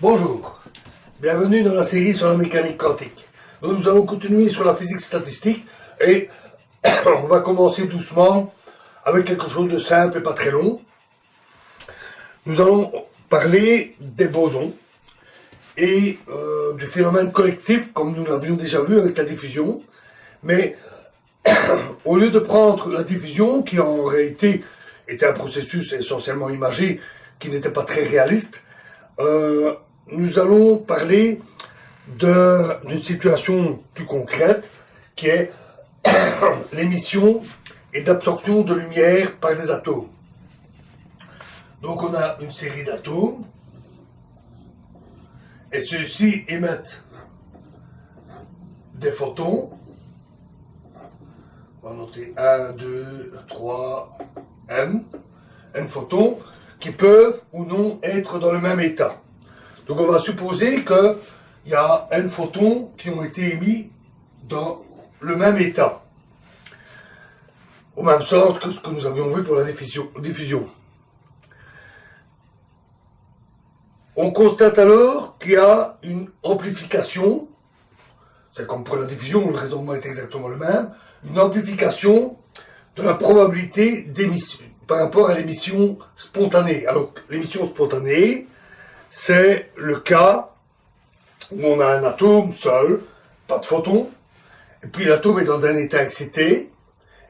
Bonjour, bienvenue dans la série sur la mécanique quantique. Nous allons continuer sur la physique statistique et on va commencer doucement avec quelque chose de simple et pas très long. Nous allons parler des bosons et du phénomène collectif comme nous l'avions déjà vu avec la diffusion. Mais au lieu de prendre la diffusion qui en réalité était un processus essentiellement imagé qui n'était pas très réaliste, nous allons parler d'une situation plus concrète qui est l'émission et d'absorption de lumière par des atomes. Donc on a une série d'atomes et ceux-ci émettent des photons. On va noter 1, 2, 3, N photons qui peuvent ou non être dans le même état. Donc on va supposer qu'il y a N photons qui ont été émis dans le même état. Au même sens que ce que nous avions vu pour la diffusion. On constate alors qu'il y a une amplification, c'est comme pour la diffusion, le raisonnement est exactement le même, une amplification de la probabilité d'émission par rapport à l'émission spontanée. Alors l'émission spontanée, c'est le cas où on a un atome seul, pas de photons, et puis l'atome est dans un état excité,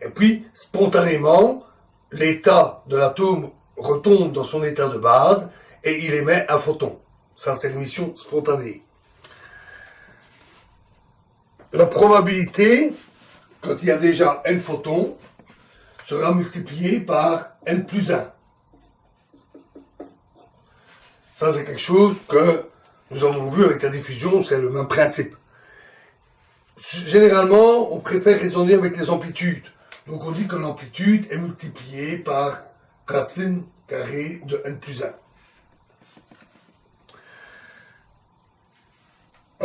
et puis spontanément, l'état de l'atome retombe dans son état de base, et il émet un photon. Ça, c'est l'émission spontanée. La probabilité, quand il y a déjà n photons, sera multipliée par n plus 1. Ça, c'est quelque chose que nous avons vu avec la diffusion, c'est le même principe. Généralement, on préfère raisonner avec les amplitudes. Donc, on dit que l'amplitude est multipliée par racine carrée de n plus 1.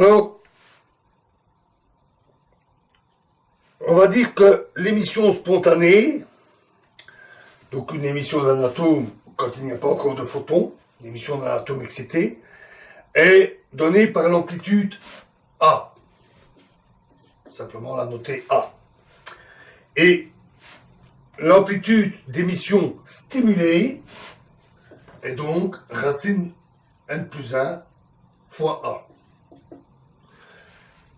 Alors, on va dire que l'émission spontanée, donc une émission d'un atome quand il n'y a pas encore de photons, l'émission d'un atome excité, est donnée par l'amplitude A. Simplement la noter A. Et l'amplitude d'émission stimulée est donc racine n plus 1 fois A.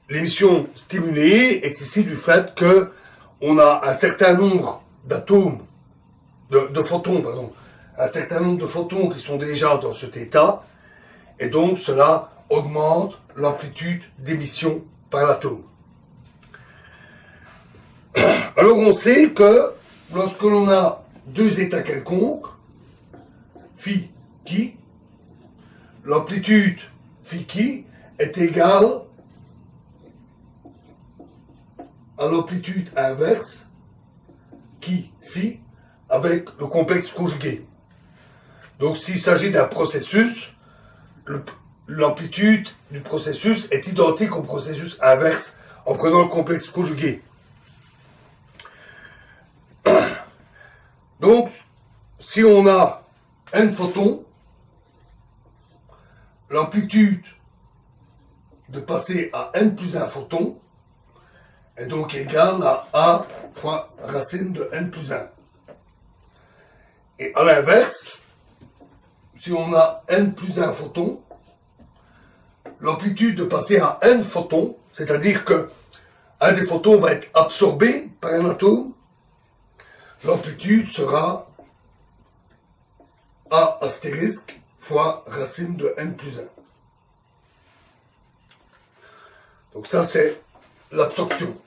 L'émission stimulée est ici du fait que on a un certain nombre d'atomes, de photons, pardon, un certain nombre de photons qui sont déjà dans cet état, et donc cela augmente l'amplitude d'émission par l'atome. Alors on sait que lorsque l'on a deux états quelconques, phi qui, l'amplitude phi qui est égale à l'amplitude inverse qui phi avec le complexe conjugué. Donc s'il s'agit d'un processus, l'amplitude du processus est identique au processus inverse en prenant le complexe conjugué. Donc, si on a n photons, l'amplitude de passer à n plus 1 photon est donc égale à A fois racine de n plus 1. Et à l'inverse, si on a n plus 1 photon, l'amplitude de passer à n photons, c'est-à-dire que un des photons va être absorbé par un atome, l'amplitude sera A astérisque fois racine de n plus 1. Donc ça, c'est l'absorption.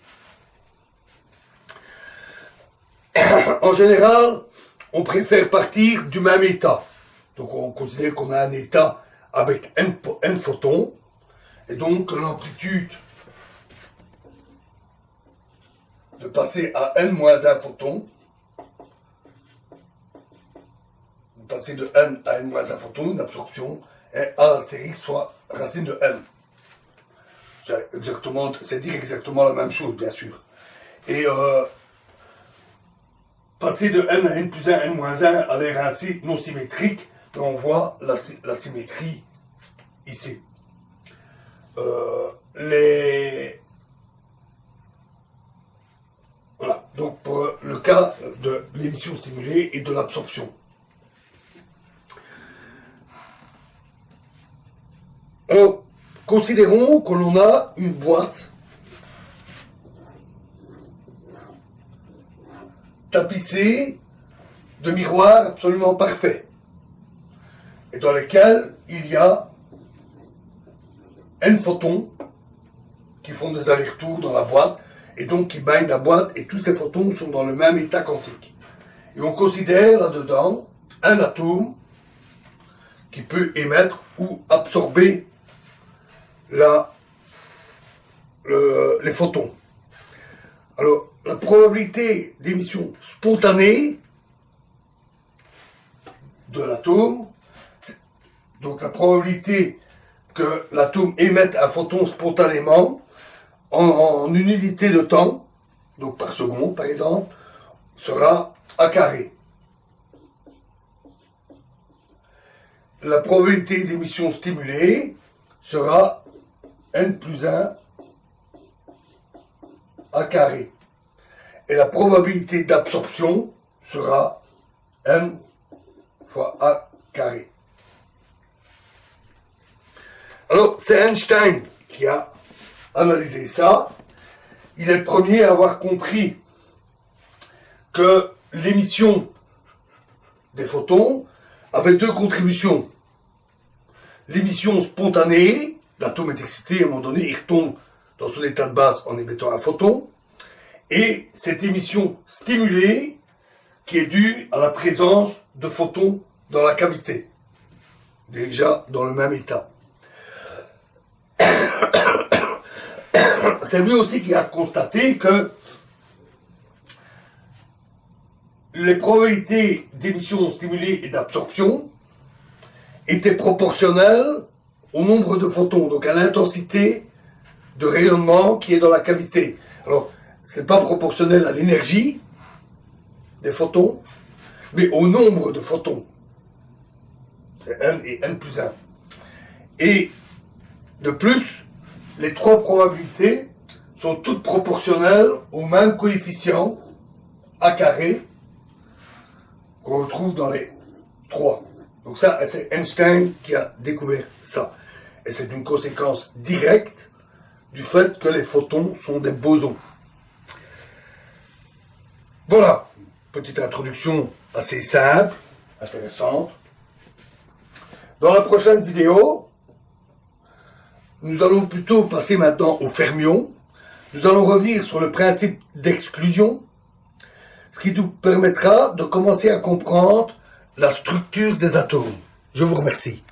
En général, on préfère partir du même état. Donc on considère qu'on a un état avec n photons, et donc l'amplitude de passer à n moins 1 photon, de passer de n à n moins 1 photon, l'absorption est A astérique soit racine de n. C'est dire exactement la même chose, bien sûr. Et passer de n à n plus 1, n moins 1 a l'air ainsi non symétrique, mais on voit la symétrie ici. Voilà, donc pour le cas de l'émission stimulée et de l'absorption. Alors, considérons que l'on a une boîte tapissée de miroirs absolument parfaits et dans lesquels il y a N photons qui font des allers-retours dans la boîte et donc qui baignent la boîte et tous ces photons sont dans le même état quantique. Et on considère là-dedans un atome qui peut émettre ou absorber les photons. Alors, la probabilité d'émission spontanée de l'atome, donc la probabilité que l'atome émette un photon spontanément en une unité de temps, donc par seconde par exemple, sera A carré. La probabilité d'émission stimulée sera N plus 1 A carré. Et la probabilité d'absorption sera M fois A carré. Alors, c'est Einstein qui a analysé ça. Il est le premier à avoir compris que l'émission des photons avait deux contributions. L'émission spontanée, l'atome est excité, à un moment donné, il retombe dans son état de base en émettant un photon. Et cette émission stimulée qui est due à la présence de photons dans la cavité, déjà dans le même état. C'est lui aussi qui a constaté que les probabilités d'émission stimulée et d'absorption étaient proportionnelles au nombre de photons, donc à l'intensité de rayonnement qui est dans la cavité. Alors, ce n'est pas proportionnel à l'énergie des photons, mais au nombre de photons. C'est N et N plus 1. Et de plus, les trois probabilités sont toutes proportionnelles au même coefficient A carré qu'on retrouve dans les trois. Donc ça, c'est Einstein qui a découvert ça. Et c'est une conséquence directe du fait que les photons sont des bosons. Voilà, petite introduction assez simple, intéressante. Dans la prochaine vidéo, nous allons plutôt passer maintenant aux fermions. Nous allons revenir sur le principe d'exclusion, ce qui nous permettra de commencer à comprendre la structure des atomes. Je vous remercie.